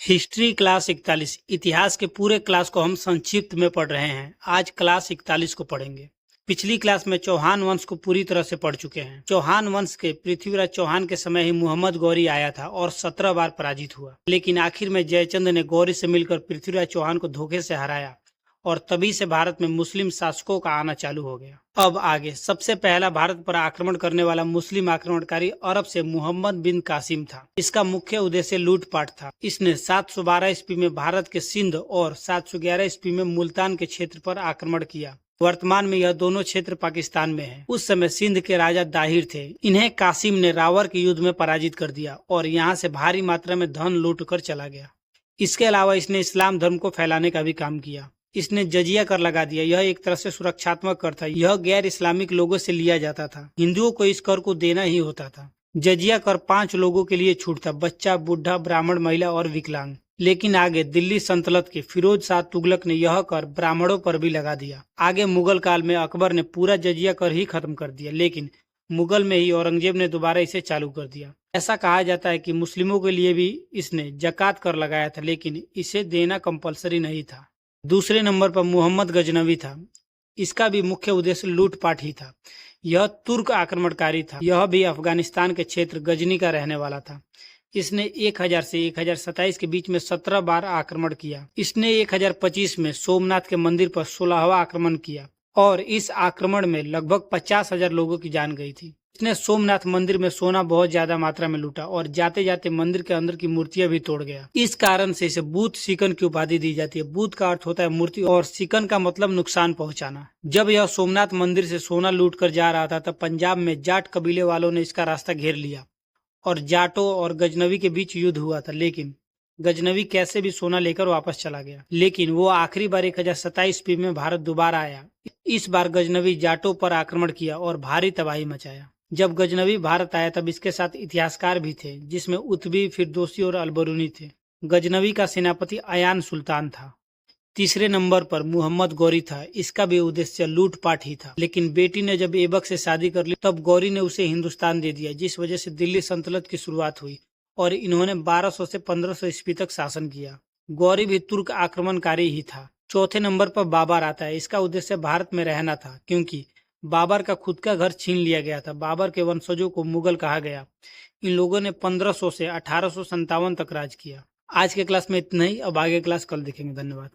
History class 41 इतिहास के पूरे क्लास को हम संक्षिप्त में पढ़ रहे हैं। आज क्लास 41 को पढ़ेंगे। पिछली क्लास में चौहान वंश को पूरी तरह से पढ़ चुके हैं। चौहान वंश के पृथ्वीराज चौहान के समय ही मुहम्मद गौरी आया था और 17 बार पराजित हुआ, लेकिन आखिर में जयचंद ने गौरी से मिलकर पृथ्वीराज चौहान को धोखे से हराया और तभी से भारत में मुस्लिम शासकों का आना चालू हो गया। अब आगे सबसे पहला भारत पर आक्रमण करने वाला मुस्लिम आक्रमणकारी अरब से मोहम्मद बिन कासिम था। इसका मुख्य उद्देश्य लूटपाट था। इसने 712 ईस्वी में भारत के सिंध और 711 ईस्वी में मुल्तान के क्षेत्र पर आक्रमण किया। वर्तमान में यह दोनों क्षेत्र पाकिस्तान में है। उस समय सिंध के राजा दाहिर थे। इन्हें कासिम ने रावर के युद्ध में पराजित कर दिया और यहाँ से भारी मात्रा में धन लूट कर चला गया। इसके अलावा इसने इस्लाम धर्म को फैलाने का भी काम किया। इसने जजिया कर लगा दिया। यह एक तरह से सुरक्षात्मक कर था। यह गैर इस्लामिक लोगों से लिया जाता था। हिंदुओं को इस कर को देना ही होता था। जजिया कर 5 लोगों के लिए छूट था: बच्चा, बूढ़ा, ब्राह्मण, महिला और विकलांग। लेकिन आगे दिल्ली सल्तनत के फिरोज शाह तुगलक ने यह कर ब्राह्मणों पर भी लगा दिया। आगे मुगल काल में अकबर ने पूरा जजिया कर ही खत्म कर दिया, लेकिन मुगल में ही औरंगजेब ने दोबारा इसे चालू कर दिया। ऐसा कहा जाता है कि मुस्लिमों के लिए भी इसने जकात कर लगाया था, लेकिन इसे देना कंपलसरी नहीं था। दूसरे नंबर पर मोहम्मद गजनवी था। इसका भी मुख्य उद्देश्य लूटपाट ही था। यह तुर्क आक्रमणकारी था। यह भी अफगानिस्तान के क्षेत्र गजनी का रहने वाला था। इसने 1000 से 1027 के बीच में 17 बार आक्रमण किया। इसने 1025 में सोमनाथ के मंदिर पर 16वां आक्रमण किया और इस आक्रमण में लगभग 50,000 लोगों की जान गई थी। इसने सोमनाथ मंदिर में सोना बहुत ज्यादा मात्रा में लूटा और जाते जाते मंदिर के अंदर की मूर्तियां भी तोड़ गया। इस कारण से इसे बूथ सिकन की उपाधि दी जाती है। बूथ का अर्थ होता है मूर्ति और सिकन का मतलब नुकसान पहुंचाना। जब यह सोमनाथ मंदिर से सोना लूट कर जा रहा था तब पंजाब में जाट कबीले वालों ने इसका रास्ता घेर लिया और जाटों और गजनवी के बीच युद्ध हुआ था, लेकिन गजनवी कैसे भी सोना लेकर वापस चला गया। लेकिन वो आखिरी बार 1027 ईस्वी में भारत दोबारा आया। इस बार गजनवी जाटों पर आक्रमण किया और भारी तबाही मचाया। जब गजनवी भारत आया तब इसके साथ इतिहासकार भी थे, जिसमें उत्बी, फिरदौसी और अलबरूनी थे। गजनवी का सेनापति अयान सुल्तान था। तीसरे नंबर पर मुहम्मद गौरी था। इसका भी उद्देश्य लूटपाट ही था, लेकिन बेटी ने जब ऐबक से शादी कर ली तब गौरी ने उसे हिंदुस्तान दे दिया, जिस वजह से दिल्ली सल्तनत की शुरुआत हुई और इन्होंने 1200 से 1500 ईस्वी तक शासन किया। गौरी भी तुर्क आक्रमणकारी ही था। चौथे नंबर पर बाबर आता है। इसका उद्देश्य भारत में रहना था, क्योंकि बाबर का खुद का घर छीन लिया गया था। बाबर के वंशजों को मुगल कहा गया। इन लोगों ने 1500 से 1857 तक राज किया। आज के क्लास में इतना ही। अब आगे क्लास कल देखेंगे। धन्यवाद।